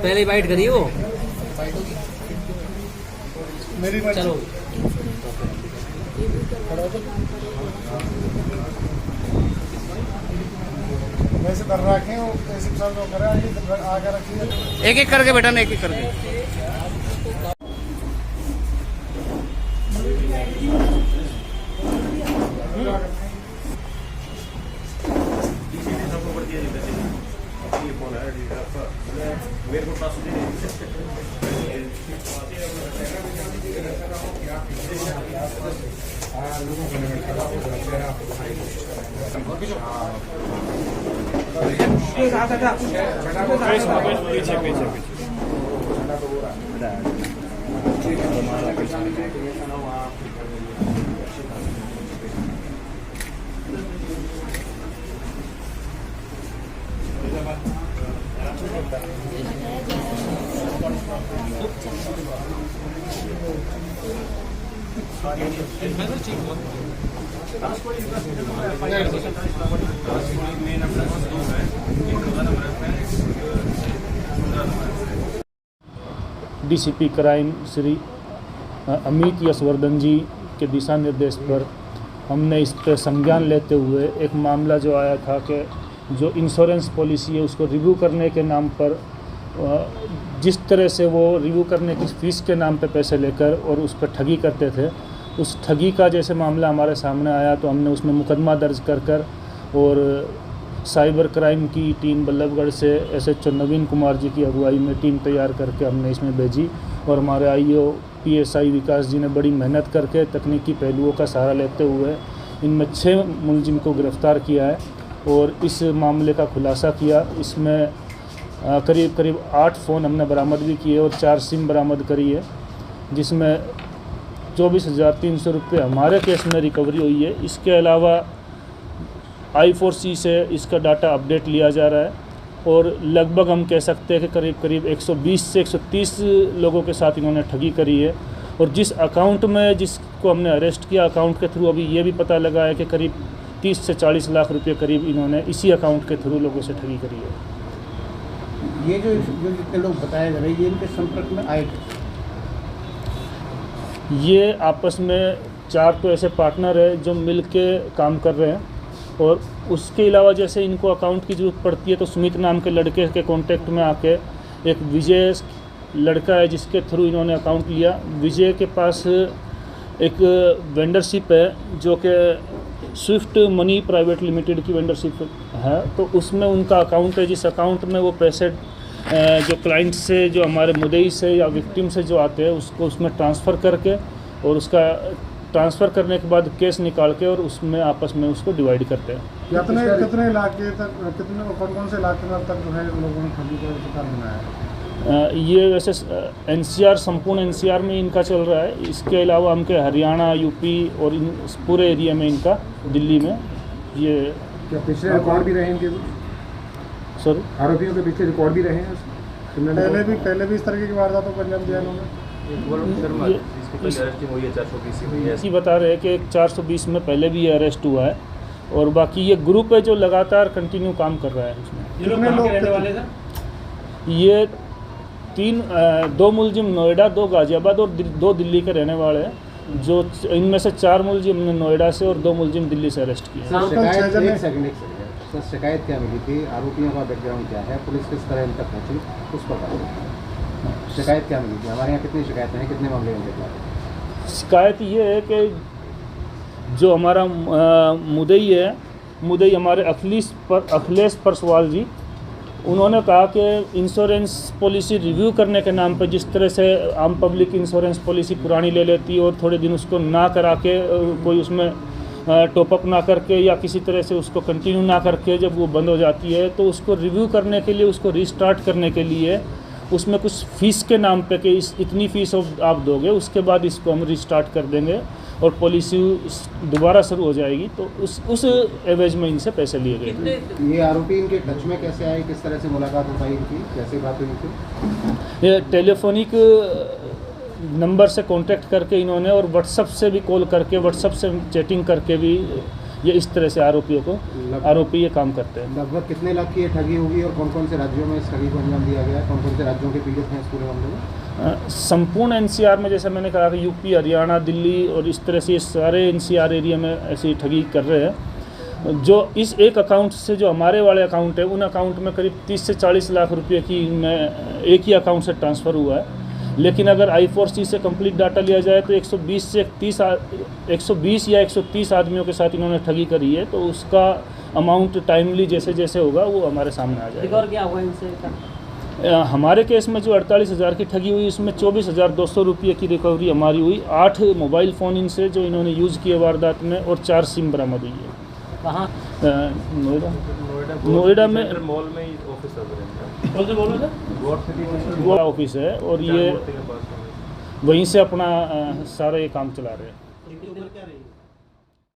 पहले बाइट करी वो मेरी चलो वैसे कर रखे वो पैसे सब जो करे आगे रखिए एक एक करके बेटा एक एक करके मेरे को पास पीछे पीछे डीसीपी क्राइम श्री अमित यशवर्धन जी के दिशा निर्देश पर हमने इस पर संज्ञान लेते हुए एक मामला जो आया था कि जो इंश्योरेंस पॉलिसी है उसको रिव्यू करने के नाम पर जिस तरह से वो रिव्यू करने की फ़ीस के नाम पे पैसे लेकर और उस पर ठगी करते थे, उस ठगी का जैसे मामला हमारे सामने आया तो हमने उसमें मुकदमा दर्ज कर और साइबर क्राइम की टीम बल्लभगढ़ से SHO नवीन कुमार जी की अगुवाई में टीम तैयार करके हमने इसमें भेजी और हमारे IO PSI विकास जी ने बड़ी मेहनत करके तकनीकी पहलुओं का सहारा लेते हुए इनमें 6 मुलजिम को गिरफ़्तार किया है और इस मामले का खुलासा किया। इसमें करीब 8 फ़ोन हमने बरामद भी किए और 4 सिम बरामद करी है, जिसमें 24,300 रुपये हमारे केस में रिकवरी हुई है। इसके अलावा I4C से इसका डाटा अपडेट लिया जा रहा है और लगभग हम कह सकते हैं कि करीब 120 से 130 लोगों के साथ इन्होंने ठगी करी है। और जिस अकाउंट में जिसको हमने अरेस्ट किया, अकाउंट के थ्रू अभी ये भी पता लगा है कि करीब 30 से 40 लाख रुपए करीब इन्होंने इसी अकाउंट के थ्रू लोगों से ठगी करी है। ये जो जितने लोग बताए जा रहे हैं ये इनके संपर्क में आए, ये आपस में 4 तो ऐसे पार्टनर है जो मिल के काम कर रहे हैं और उसके अलावा जैसे इनको अकाउंट की ज़रूरत पड़ती है तो सुमित नाम के लड़के के कांटेक्ट में आके एक विजय लड़का है जिसके थ्रू इन्होंने अकाउंट लिया। विजय के पास एक वेंडरशिप है जो कि स्विफ्ट मनी प्राइवेट लिमिटेड की वेंडरशिप है, तो उसमें उनका अकाउंट है जिस अकाउंट में वो पैसे जो क्लाइंट से जो हमारे मुद्दई से या विक्टिम से जो आते हैं उसको उसमें ट्रांसफ़र करके और उसका ट्रांसफ़र करने के बाद केस निकाल के और उसमें आपस में उसको डिवाइड करते हैं। कितने इलाके तक कितने कौन से इलाके तक जो है लोगों ने ठगी का शिकार बनाया है? ये वैसे NCR संपूर्ण NCR में इनका चल रहा है। इसके अलावा हमके हरियाणा UP और इन पूरे एरिया में इनका दिल्ली में ये क्या पिछले रिकॉर्ड भी रहे इनके? सॉरी, आरोपियों के पीछे रिकॉर्ड भी रहे हैं? पहले भी इस तरह की वारदातों को अंजाम दिया इन्होंने। ये बता रहे हैं कि 420 में पहले भी ये अरेस्ट हुआ है और बाकी ये ग्रुप है जो लगातार कंटिन्यू काम कर रहा है उसमें। कितने लोग रहने वाले थे? ये 2 मुलजिम नोएडा, 2 गाजियाबाद और 2 दिल्ली के रहने वाले हैं, जो इनमें से 4 मुलजिम ने नोएडा से और 2 मुलजिम दिल्ली से अरेस्ट किए। सर शिकायत क्या मिली थी? आरोपियों का बैकग्राउंड क्या है? पुलिस किस तरह इन तक पहुँची उस पर शिकायत क्या मिली थी? हमारे यहाँ कितनी शिकायतें हैं, कितने मामले हैं? शिकायत ये है कि जो हमारा मुद्दई हमारे अखिलेश परसवाल जी, उन्होंने कहा कि इंश्योरेंस पॉलिसी रिव्यू करने के नाम पर जिस तरह से आम पब्लिक इंश्योरेंस पॉलिसी पुरानी ले लेती है और थोड़े दिन उसको ना करा के कोई उसमें टॉपअप ना करके या किसी तरह से उसको कंटिन्यू ना करके जब वो बंद हो जाती है तो उसको रिव्यू करने के लिए, उसको रीस्टार्ट करने के लिए उसमें कुछ फ़ीस के नाम पे कि इतनी फ़ीस आप दोगे उसके बाद इसको हम रिस्टार्ट कर देंगे। और पॉलिसी दोबारा शुरू हो जाएगी, तो उस एवज में इनसे पैसे लिए गए। ये आरोपी इनके टच में कैसे आए, किस तरह से मुलाकात हो पाई इनकी, कैसे बात हुई थी? ये टेलीफोनिक नंबर से कांटेक्ट करके इन्होंने, और व्हाट्सएप से भी कॉल करके, व्हाट्सएप से चैटिंग करके भी ये इस तरह से आरोपी ये काम करते हैं। लगभग कितने लाख की ये ठगी होगी और कौन कौन से राज्यों में इस ठगी को अंजाम दिया गया है, कौन कौन से राज्यों के पीड़ित हैं इस पूरे मामले में? संपूर्ण एनसीआर में, जैसे मैंने कहा कि यूपी, हरियाणा, दिल्ली और इस तरह से सारे एनसीआर एरिया में ऐसी ठगी कर रहे हैं। जो इस एक अकाउंट से, जो हमारे वाले अकाउंट है, उन अकाउंट में करीब 30 से 40 लाख रुपए की में एक ही अकाउंट से ट्रांसफ़र हुआ है। लेकिन अगर I4C से कंप्लीट डाटा लिया जाए तो 120 या 130 आदमियों के साथ इन्होंने ठगी करी है। तो उसका अमाउंट टाइमली जैसे जैसे होगा वो हमारे सामने आ जाएगा। और क्या हुआ इनसे? हमारे केस में जो 48,000 की ठगी हुई, उसमें 24,200 रुपये की रिकवरी हमारी हुई। 8 मोबाइल फ़ोन इनसे जो इन्होंने यूज़ किए वारदात में, और 4 सिम बरामद हुई है। कहाँ? नोएडा में मॉल में ही ऑफिस वो ऑफिस है, और ये वहीं से अपना सारा ये काम चला रहे हैं।